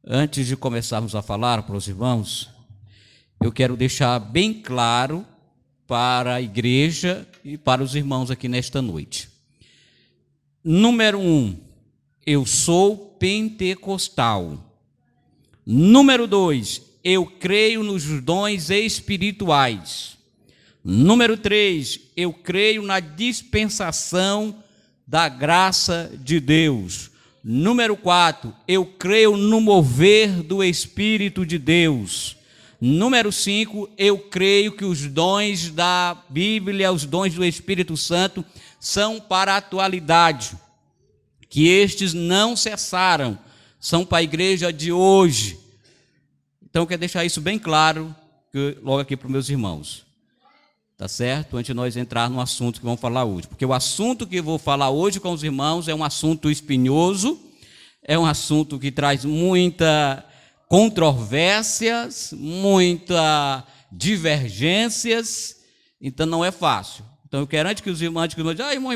Antes de começarmos a falar para os irmãos, eu quero deixar bem claro para a igreja e para os irmãos aqui nesta noite. Número 1, eu sou pentecostal. Número 2, eu creio nos dons espirituais. Número 3, eu creio na dispensação da graça de Deus. Número 4, eu creio no mover do Espírito de Deus. Número 5, eu creio que os dons da Bíblia, os dons do Espírito Santo, são para a atualidade, que estes não cessaram, são para a igreja de hoje. Então, eu quero deixar isso bem claro, logo aqui para os meus irmãos. Tá certo? Antes de nós entrar no assunto que vamos falar hoje. Porque o assunto que eu vou falar hoje com os irmãos é um assunto espinhoso, é um assunto que traz muita controvérsias, muita divergências, então não é fácil. Então eu quero, antes que os irmãos dizem, irmão,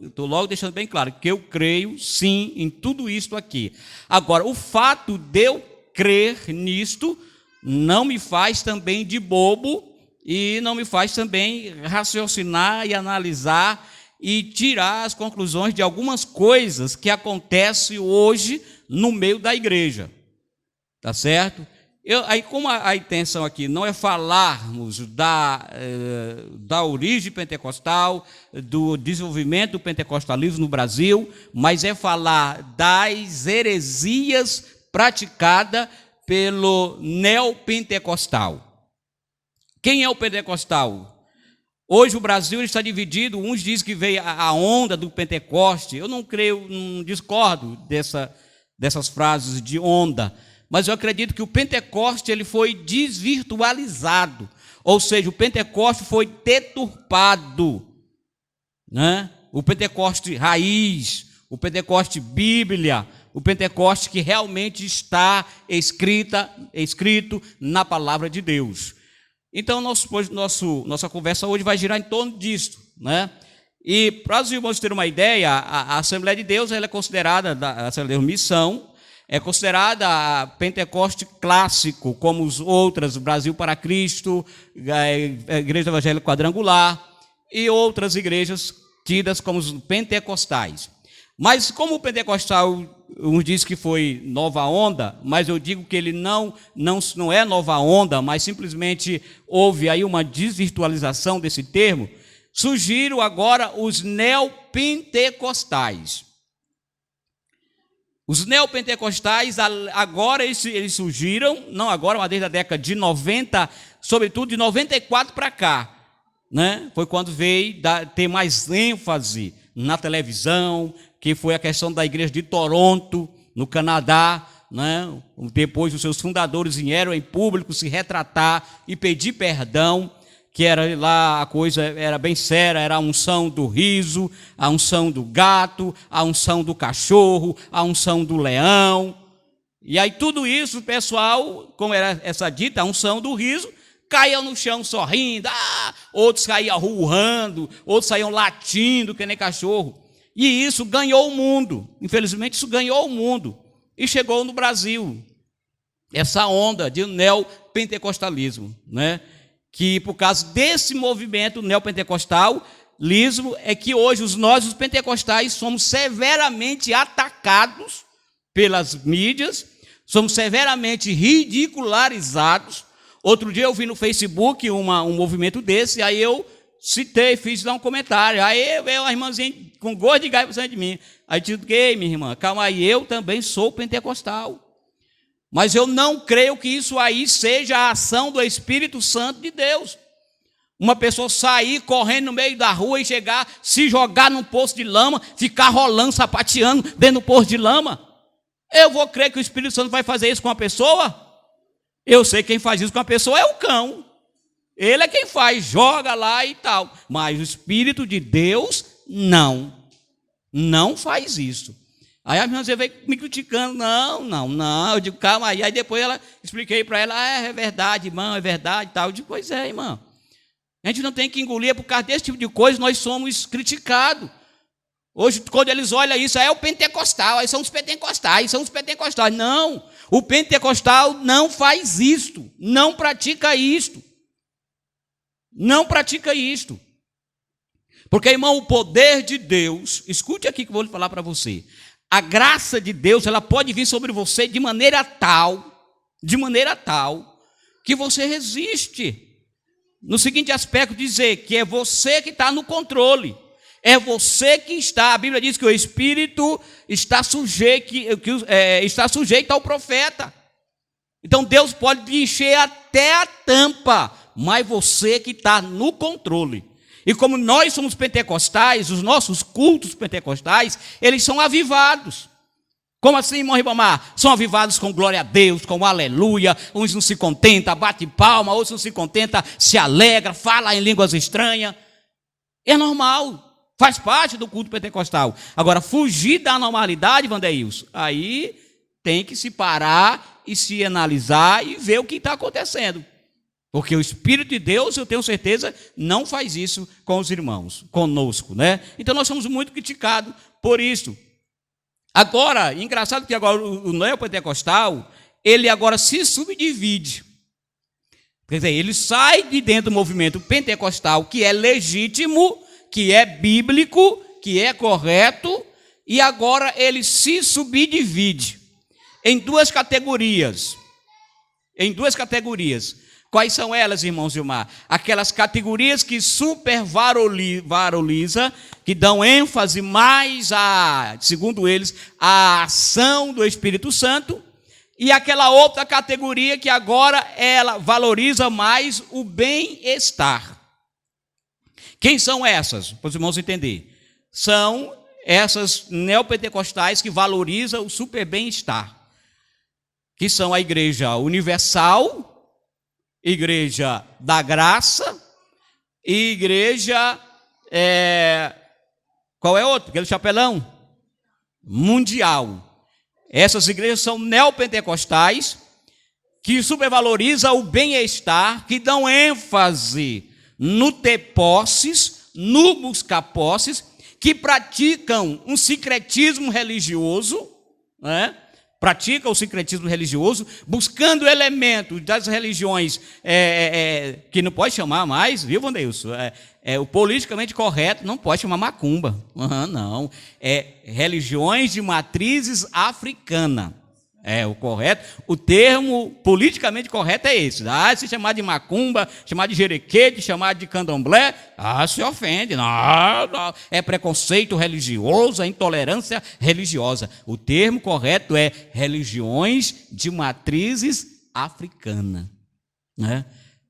estou logo deixando bem claro que eu creio sim em tudo isto aqui. Agora, o fato de eu crer nisto não me faz também de bobo, e não me faz também raciocinar e analisar e tirar as conclusões de algumas coisas que acontecem hoje no meio da igreja. Tá certo? Aí, como a intenção aqui não é falarmos da origem pentecostal, do desenvolvimento do pentecostalismo no Brasil, mas é falar das heresias praticadas pelo neopentecostal. Quem é o pentecostal? Hoje o Brasil está dividido, uns dizem que veio a onda do Pentecoste. Eu não creio, não discordo dessas frases de onda, mas eu acredito que o Pentecoste ele foi desvirtualizado, ou seja, o Pentecoste foi deturpado, né? O Pentecoste raiz, o Pentecoste Bíblia, o Pentecoste que realmente está escrito na palavra de Deus. Então, nossa conversa hoje vai girar em torno disso, né? E para os irmãos terem uma ideia, a Assembleia de Deus ela é considerada, a Assembleia de Missão, é considerada a Pentecoste clássico, como os outras, Brasil para Cristo, a Igreja Evangélica Quadrangular e outras igrejas tidas como os pentecostais. Mas como o pentecostal, uns dizem que foi nova onda, mas eu digo que ele não é nova onda, mas simplesmente houve aí uma desvirtualização desse termo, surgiram agora os neopentecostais. Os neopentecostais, agora eles surgiram, não agora, mas desde a década de 90, sobretudo de 94 para cá, né? Foi quando veio ter mais ênfase na televisão, que foi a questão da igreja de Toronto, no Canadá, né? Depois os seus fundadores vieram em público se retratar e pedir perdão, que era lá a coisa era bem séria, era a unção do riso, a unção do gato, a unção do cachorro, a unção do leão. E aí tudo isso, o pessoal, como era essa dita, a unção do riso, caíam no chão sorrindo, outros caíam urrando, outros saíam latindo que nem cachorro. E isso ganhou o mundo, infelizmente isso ganhou o mundo, e chegou no Brasil, essa onda de neopentecostalismo, né? Que por causa desse movimento neopentecostalismo é que hoje nós, os pentecostais, somos severamente atacados pelas mídias, somos severamente ridicularizados. Outro dia eu vi no Facebook um movimento desse, aí eu citei, fiz lá um comentário, aí veio uma irmãzinha com gosto de gás por cima de mim, aí eu disse, minha irmã, calma aí, eu também sou pentecostal, mas eu não creio que isso aí seja a ação do Espírito Santo de Deus, uma pessoa sair correndo no meio da rua e chegar, se jogar num poço de lama, ficar rolando, sapateando dentro do poço de lama, eu vou crer que o Espírito Santo vai fazer isso com a pessoa? Eu sei que quem faz isso com a pessoa é o cão. Ele é quem faz, joga lá e tal. Mas o Espírito de Deus, não faz isso. Aí a minha irmã veio me criticando, não. Eu digo, calma aí. Aí depois expliquei para ela, é verdade, irmão, é verdade e tal. Eu digo, pois é, irmão. A gente não tem que engolir, por causa desse tipo de coisa, nós somos criticados. Hoje, quando eles olham isso, é o pentecostal, aí são os pentecostais, Não, O pentecostal não faz isto, não pratica isto. Não pratica isto. Porque, irmão, o poder de Deus, escute aqui que eu vou falar para você. A graça de Deus, ela pode vir sobre você de maneira tal, que você resiste. No seguinte aspecto, dizer que é você que está no controle. É você que está, a Bíblia diz que o Espírito está sujeito ao profeta. Então Deus pode te encher até a tampa, mas você que está no controle. E como nós somos pentecostais, os nossos cultos pentecostais, eles são avivados. Como assim, irmão Ribamar? São avivados com glória a Deus, com aleluia. Uns não se contentam, bate palma, outros não se contentam, se alegra, fala em línguas estranhas. É normal. Faz parte do culto pentecostal. Agora, fugir da normalidade, Vandeilson, aí tem que se parar e se analisar e ver o que está acontecendo. Porque o Espírito de Deus, eu tenho certeza, não faz isso com os irmãos, conosco, né? Então, nós somos muito criticados por isso. Agora, engraçado que agora o neopentecostal, ele agora se subdivide. Quer dizer, ele sai de dentro do movimento pentecostal, que é legítimo, que é bíblico, que é correto, e agora ele se subdivide em duas categorias. Quais são elas, irmãos Gilmar? Aquelas categorias que supervaloriza, que dão ênfase mais segundo eles, à ação do Espírito Santo, e aquela outra categoria que agora ela valoriza mais o bem-estar. Quem são essas? Para os irmãos entenderem. São essas neopentecostais que valorizam o super bem-estar, que são a Igreja Universal, Igreja da Graça e Igreja, qual é outro? Aquele chapelão? Mundial. Essas igrejas são neopentecostais, que supervalorizam o bem-estar, que dão ênfase no ter posses, no buscar posses, que praticam um sincretismo religioso, né? Pratica o sincretismo religioso, buscando elementos das religiões que não pode chamar mais, viu, Vandeilson? O politicamente correto não pode chamar macumba. Não. Religiões de matrizes africana. O correto. O termo politicamente correto é esse. Se chamar de macumba, chamar de jerequete, chamar de candomblé, se ofende. Não. É preconceito religioso, é intolerância religiosa. O termo correto é religiões de matrizes africana. Né?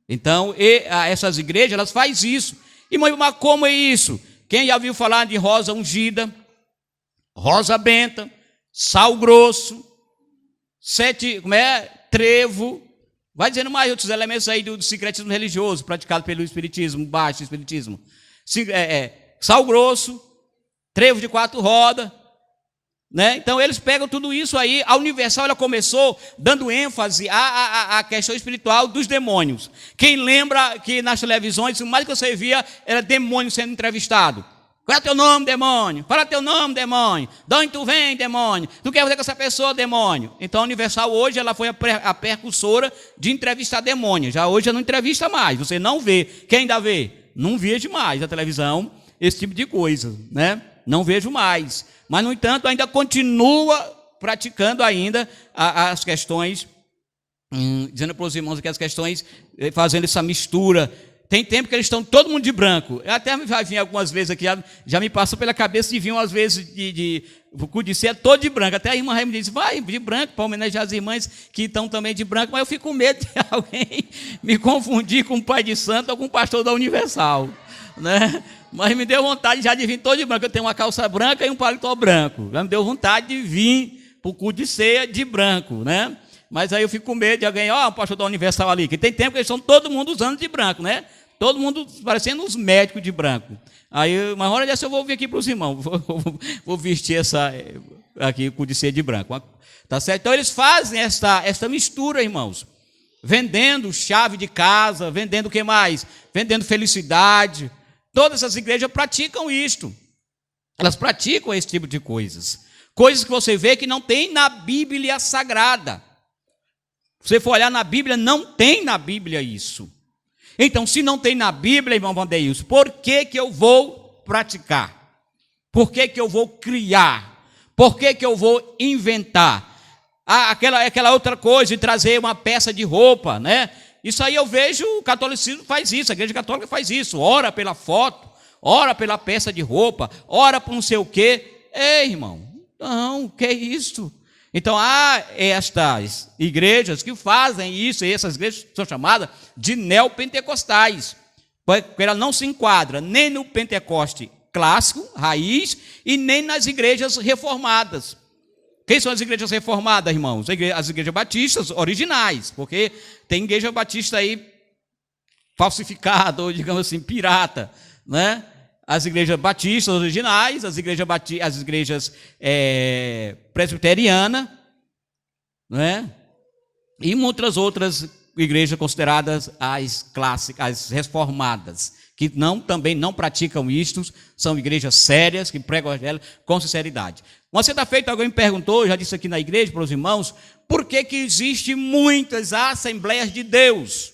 Então, essas igrejas, elas fazem isso. E, mas como é isso? Quem já ouviu falar de rosa ungida, rosa benta, sal grosso, trevo, vai dizendo mais outros elementos aí do sincretismo religioso, praticado pelo espiritismo, baixo espiritismo. Sal grosso, trevo de 4 rodas, né? Então eles pegam tudo isso aí. A Universal, ela começou dando ênfase à questão espiritual dos demônios. Quem lembra que nas televisões, o mais que você via era demônio sendo entrevistado. Qual é teu nome, demônio? Fala teu nome, demônio. De onde tu vem, demônio? Tu quer fazer com essa pessoa, demônio? Então a Universal hoje, ela foi a precursora de entrevistar demônios. Já hoje ela não entrevista mais, você não vê. Quem ainda vê? Não vejo mais na televisão esse tipo de coisa, né? Não vejo mais. Mas, no entanto, ainda continua praticando ainda as questões, dizendo para os irmãos aqui as questões, fazendo essa mistura. Tem tempo que eles estão todo mundo de branco. Eu até já vim algumas vezes aqui, já me passou pela cabeça de vir umas vezes o culto de ceia todo de branco. Até a irmã Raim me disse, vai de branco, para homenagear as irmãs que estão também de branco. Mas eu fico com medo de alguém me confundir com o pai de santo ou com o pastor da Universal, né? Mas me deu vontade já de vir todo de branco. Eu tenho uma calça branca e um paletó branco. Já me deu vontade de vir para o culto de ceia de branco, né? Mas aí eu fico com medo de alguém, o pastor da Universal ali, que tem tempo que eles estão todo mundo usando de branco, né? Todo mundo parecendo os médicos de branco. Aí, mas olha dessa eu vou vir aqui para os irmãos, vou vestir aqui o culto de ceia de branco. Tá certo? Então eles fazem essa mistura, irmãos. Vendendo chave de casa, vendendo o que mais? Vendendo felicidade. Todas as igrejas praticam isto. Elas praticam esse tipo de coisas. Coisas que você vê que não tem na Bíblia Sagrada. Você for olhar na Bíblia, não tem na Bíblia isso. Então, se não tem na Bíblia, irmão Vandeilson, por que eu vou praticar? Por que eu vou criar? Por que eu vou inventar? Aquela outra coisa de trazer uma peça de roupa, né? Isso aí eu vejo, o catolicismo faz isso, a igreja católica faz isso, ora pela foto, ora pela peça de roupa, ora por não sei o quê. Ei, irmão, não, que é isso? Então, há estas igrejas que fazem isso, e essas igrejas são chamadas de neopentecostais, porque ela não se enquadra nem no Pentecoste clássico, raiz, e nem nas igrejas reformadas. Quem são as igrejas reformadas, irmãos? As igrejas batistas originais, porque tem igreja batista aí falsificada, ou digamos assim, pirata, né? As igrejas batistas originais, as igrejas presbiterianas, né? E muitas outras igrejas consideradas as clássicas, as reformadas, que também não praticam isto, são igrejas sérias, que pregam o evangelho com sinceridade. Uma certa feita alguém me perguntou, eu já disse aqui na igreja para os irmãos, por que existem muitas Assembleias de Deus?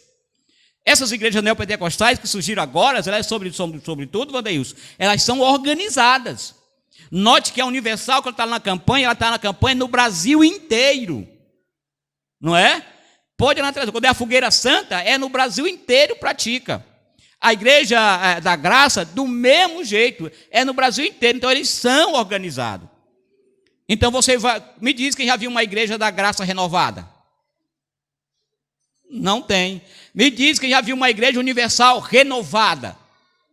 Essas igrejas neopentecostais que surgiram agora, elas sobretudo, Vandeilson, elas são organizadas. Note que a Universal, quando está na campanha, ela está na campanha no Brasil inteiro. Não é? Pode ir na televisão. Quando é a Fogueira Santa, é no Brasil inteiro pratica. A Igreja da Graça, do mesmo jeito, é no Brasil inteiro. Então, eles são organizados. Então, me diz quem já viu uma Igreja da Graça renovada. Não tem. Me diz quem já viu uma Igreja Universal renovada.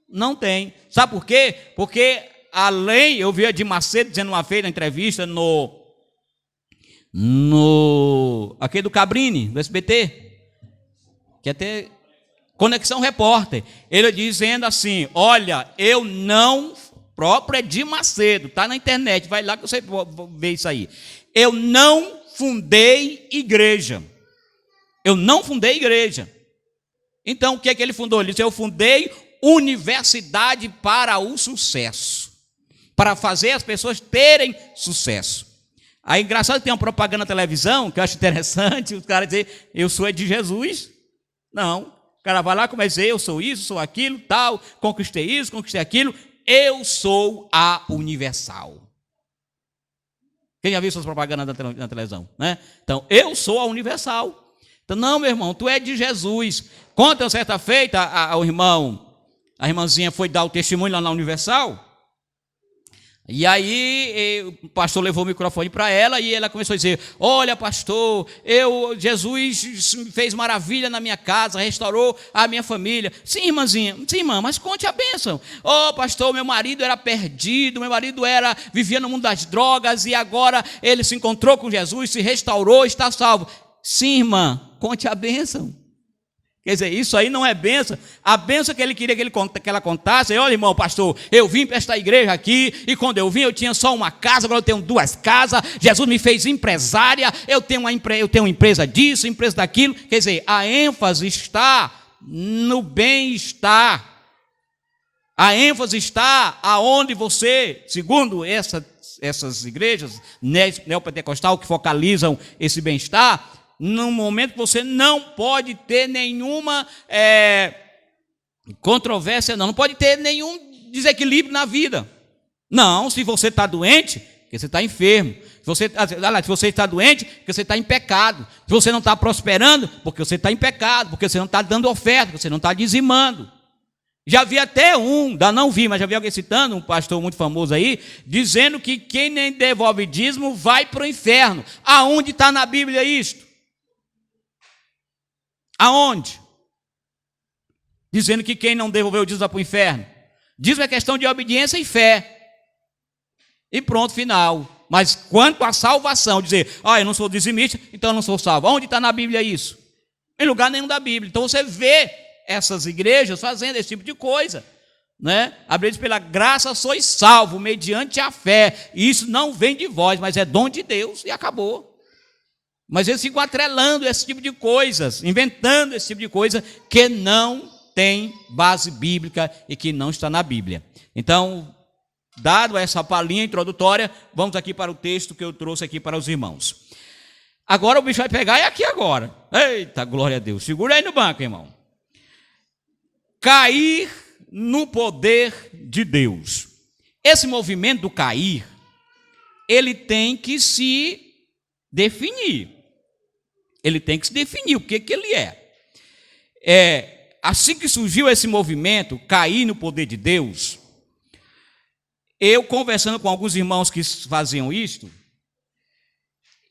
Não tem. Sabe por quê? Porque além, eu vi a de Macedo dizendo uma vez na entrevista aquele do Cabrini, do SBT, que até Conexão Repórter, ele dizendo assim, olha, eu não, próprio é de Macedo, está na internet, vai lá que você vê isso aí, eu não fundei igreja, então o que é que ele fundou? Ele disse, eu fundei universidade para o sucesso, para fazer as pessoas terem sucesso. Aí, engraçado que tem uma propaganda na televisão, que eu acho interessante, os caras dizem, eu sou de Jesus. Não, o cara vai lá e começa a dizer, eu sou isso, sou aquilo, tal, conquistei isso, conquistei aquilo, eu sou a Universal. Quem já viu essas propagandas na televisão? Né? Então, eu sou a Universal. Então, não, meu irmão, tu é de Jesus. Conta uma certa feita, a irmãzinha foi dar o testemunho lá na Universal, e aí o pastor levou o microfone para ela e ela começou a dizer, olha pastor, Jesus fez maravilha na minha casa, restaurou a minha família. Sim, irmãzinha, sim, irmã, mas conte a bênção. Pastor, meu marido era perdido, vivia no mundo das drogas e agora ele se encontrou com Jesus, se restaurou, está salvo. Sim, irmã, conte a bênção. Quer dizer, isso aí não é bênção. A bênção que ele queria que ela contasse, olha, irmão, pastor, eu vim para esta igreja aqui, e quando eu vim eu tinha só uma casa, agora eu tenho 2 casas, Jesus me fez empresária, eu tenho uma empresa disso, empresa daquilo. Quer dizer, a ênfase está no bem-estar. A ênfase está aonde você, segundo essas igrejas neopentecostais que focalizam esse bem-estar, no momento que você não pode ter nenhuma controvérsia, não pode ter nenhum desequilíbrio na vida. Não, se você está doente, porque você está enfermo. Se você está doente, porque você está em pecado. Se você não está prosperando, porque você está em pecado, porque você não está dando oferta, porque você não está dizimando. Já vi até não vi, mas já vi alguém citando, um pastor muito famoso aí, dizendo que quem nem devolve dízimo vai para o inferno. Aonde está na Bíblia isto? Aonde? Dizendo que quem não devolveu o dízimo vai para o inferno. Dízimo é questão de obediência e fé. E pronto, final. Mas quanto à salvação, dizer, eu não sou dizimista, então eu não sou salvo. Onde está na Bíblia isso? Em lugar nenhum da Bíblia. Então você vê essas igrejas fazendo esse tipo de coisa. Né? A Bíblia diz, pela graça sois salvo, mediante a fé. E isso não vem de vós, mas é dom de Deus e acabou. Mas eles ficam atrelando esse tipo de coisas, inventando esse tipo de coisa que não tem base bíblica e que não está na Bíblia. Então, dado essa palhinha introdutória, vamos aqui para o texto que eu trouxe aqui para os irmãos. Agora o bicho vai pegar, é aqui agora. Eita, glória a Deus. Segura aí no banco, irmão. Cair no poder de Deus. Esse movimento do cair, ele tem que se definir. Ele tem que se definir o que ele é. Assim que surgiu esse movimento, cair no poder de Deus, eu conversando com alguns irmãos que faziam isto,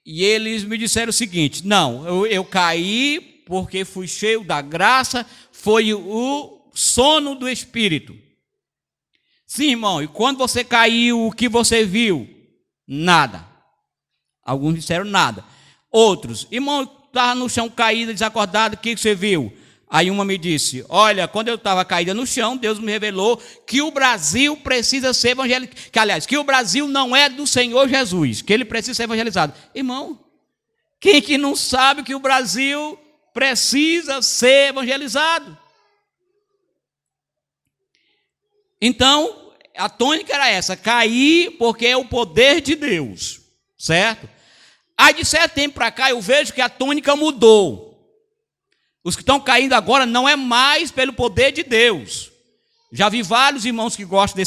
e eles me disseram o seguinte: não, eu caí porque fui cheio da graça, foi o sono do Espírito. Sim, irmão, e quando você caiu, o que você viu? Nada. Alguns disseram nada. Outros, irmão, estava no chão caído, desacordado, o que você viu? Aí uma me disse: olha, quando eu estava caída no chão, Deus me revelou que o Brasil precisa ser evangelizado. Que o Brasil não é do Senhor Jesus, que ele precisa ser evangelizado. Irmão, quem que não sabe que o Brasil precisa ser evangelizado? Então, a tônica era essa: cair porque é o poder de Deus, certo? Aí de certo tempo para cá eu vejo que a tônica mudou. Os que estão caindo agora não é mais pelo poder de Deus. Já vi vários irmãos que gostam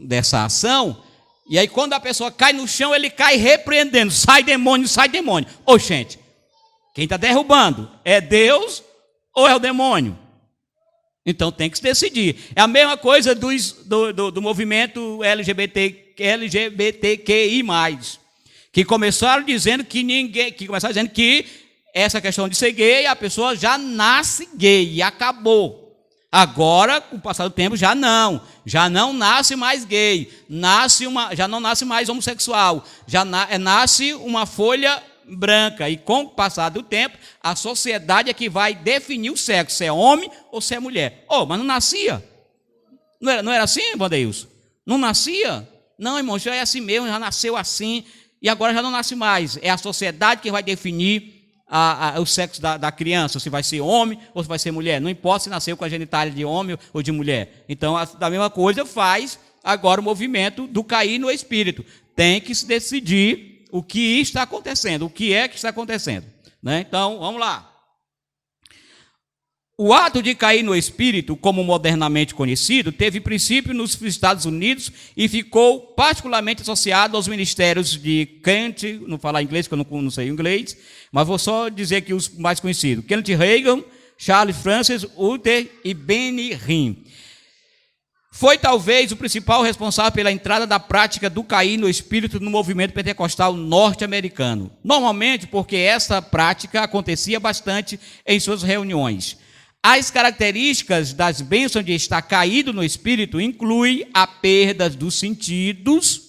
dessa ação. E aí quando a pessoa cai no chão, ele cai repreendendo: sai demônio, sai demônio. Ô gente, quem está derrubando é Deus ou é o demônio? Então tem que se decidir. É a mesma coisa do movimento LGBTQI+, que começaram dizendo que essa questão de ser gay, a pessoa já nasce gay e acabou. Agora, com o passar do tempo, já não nasce mais gay, já não nasce mais homossexual, nasce uma folha branca, e com o passar do tempo, a sociedade é que vai definir o sexo, se é homem ou se é mulher. Mas não nascia? Não era assim, Wandeilson? Não nascia? Não, irmão, já é assim mesmo, já nasceu assim, e agora já não nasce mais. É a sociedade que vai definir o sexo da criança, se vai ser homem ou se vai ser mulher. Não importa se nasceu com a genitália de homem ou de mulher. Então, da mesma coisa faz agora o movimento do cair no espírito. Tem que se decidir o que está acontecendo, o que é que está acontecendo, né? Então, vamos lá. O ato de cair no espírito, como modernamente conhecido, teve princípio nos Estados Unidos e ficou particularmente associado aos ministérios de Kenneth, não falar inglês, porque eu não sei inglês, mas vou só dizer aqui os mais conhecidos: Kenneth Reagan, Charles Francis Uter e Benny Hinn. Foi talvez o principal responsável pela entrada da prática do cair no espírito no movimento pentecostal norte-americano. Normalmente porque essa prática acontecia bastante em suas reuniões. As características das bênçãos de estar caído no espírito incluem a perda dos sentidos,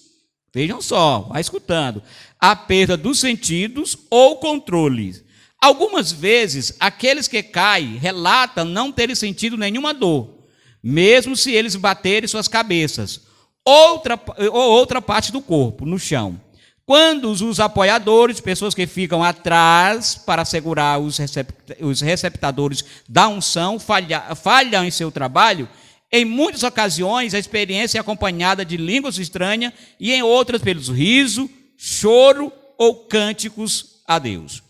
vejam só, vai escutando, a perda dos sentidos ou controle. Algumas vezes, aqueles que caem relatam não terem sentido nenhuma dor, mesmo se eles baterem suas cabeças, outra parte do corpo, no chão. Quando os apoiadores, pessoas que ficam atrás para segurar os receptadores da unção, falham em seu trabalho, em muitas ocasiões a experiência é acompanhada de línguas estranhas e em outras pelos riso, choro ou cânticos a Deus.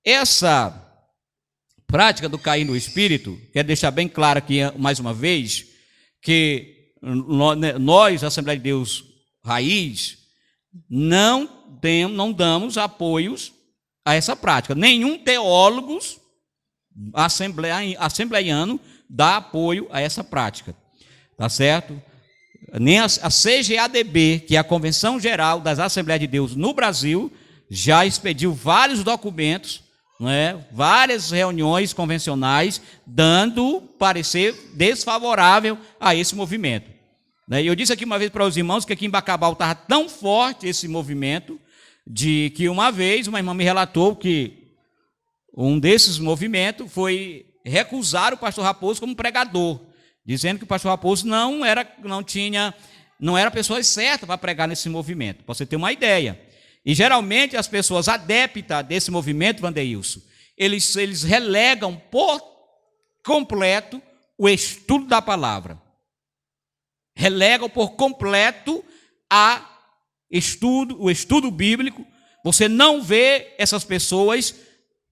Essa prática do cair no espírito, quero deixar bem claro aqui mais uma vez, que nós, Assembleia de Deus Raiz, não damos apoios a essa prática. Nenhum teólogo assembleiano dá apoio a essa prática. Tá certo? Nem a CGADB, que é a Convenção Geral das Assembleias de Deus no Brasil, já expediu vários documentos, várias reuniões convencionais, dando parecer desfavorável a esse movimento. Eu disse aqui uma vez para os irmãos que aqui em Bacabal estava tão forte esse movimento, de que uma vez uma irmã me relatou que um desses movimentos foi recusar o pastor Raposo como pregador, dizendo que o pastor Raposo não era a pessoa certa para pregar nesse movimento, para você ter uma ideia. E geralmente as pessoas adeptas desse movimento, Wandeilson, eles relegam por completo o estudo da palavra. relegam por completo o estudo bíblico. Você não vê essas pessoas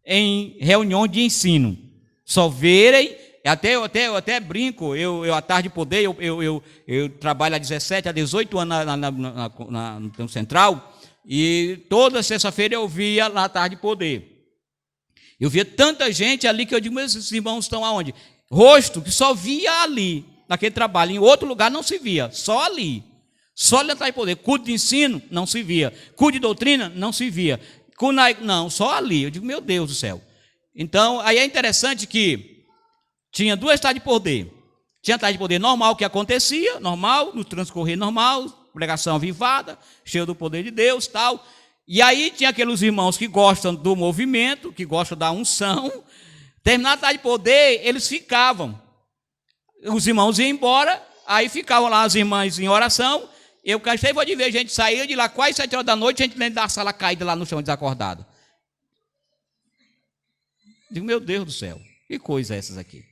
em reunião de ensino. Só verem, eu até brinco, eu à tarde poder, eu trabalho há 17 a 18 anos no Tempo Central, e toda sexta-feira eu via lá à tarde poder. Eu via tanta gente ali que eu digo, mas esses irmãos estão aonde? Rosto que só via ali, naquele trabalho. Em outro lugar não se via, só ali. Só ali atrás de poder. Culto de ensino, não se via. Culto de doutrina, não se via. Não, só ali. Eu digo, meu Deus do céu. Então, aí é interessante que tinha duas tardes de poder. Tinha a tarde de poder normal que acontecia, normal, no transcorrer normal, pregação avivada, cheio do poder de Deus, tal. E aí tinha aqueles irmãos que gostam do movimento, que gostam da unção. Terminada a tarde de poder, eles ficavam. Os irmãos iam embora, aí ficavam lá as irmãs em oração. Eu cansei de ver gente sair de lá quase 7 horas da noite, gente dentro da sala caída lá no chão, desacordado. Digo, meu Deus do céu, que coisa é essas aqui?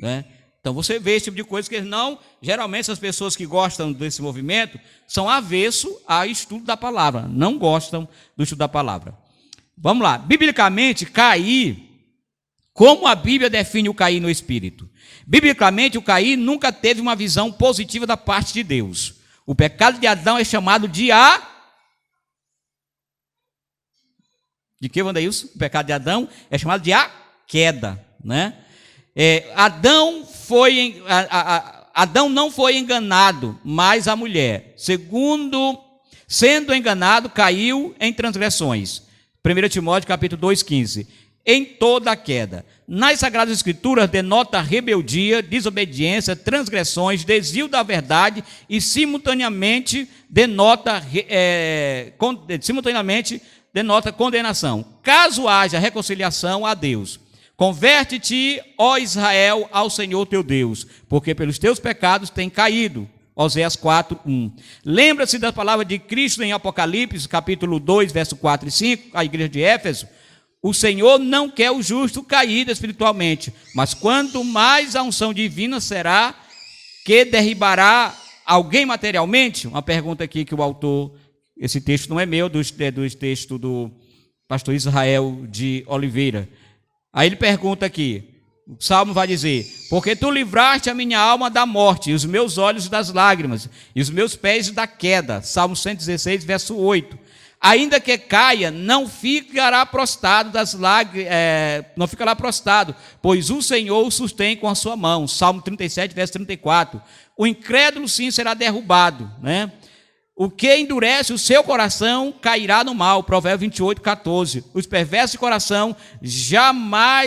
Né? Então você vê esse tipo de coisa que não, geralmente as pessoas que gostam desse movimento são avesso ao estudo da palavra, não gostam do estudo da palavra. Vamos lá, biblicamente, cair, como a Bíblia define o cair no espírito? Biblicamente, o cair nunca teve uma visão positiva da parte de Deus. O pecado de Adão é chamado de De que, Wandaílson? O pecado de Adão é chamado de a queda, né? Adão não foi enganado, mas a mulher, sendo enganado, caiu em transgressões. 1 Timóteo capítulo 2,15. Em toda a queda. Nas Sagradas Escrituras denota rebeldia, desobediência, transgressões, desvio da verdade e simultaneamente denota condenação. Caso haja reconciliação a Deus, converte-te, ó Israel, ao Senhor teu Deus, porque pelos teus pecados tem caído. Oséias 4:1. Lembra-se da palavra de Cristo em Apocalipse, capítulo 2, verso 4 e 5, a igreja de Éfeso. O Senhor não quer o justo caído espiritualmente, mas quanto mais a unção divina será que derribará alguém materialmente? Uma pergunta aqui que o autor, esse texto não é meu, do texto do pastor Israel de Oliveira. Aí ele pergunta aqui, o Salmo vai dizer, porque tu livraste a minha alma da morte, e os meus olhos das lágrimas, e os meus pés da queda. Salmo 116, verso 8. Ainda que caia, não ficará prostrado pois o Senhor o sustém com a sua mão. Salmo 37, verso 34. O incrédulo sim será derrubado, né? O que endurece o seu coração cairá no mal. Provérbios 28, 14. Os perversos de coração jamais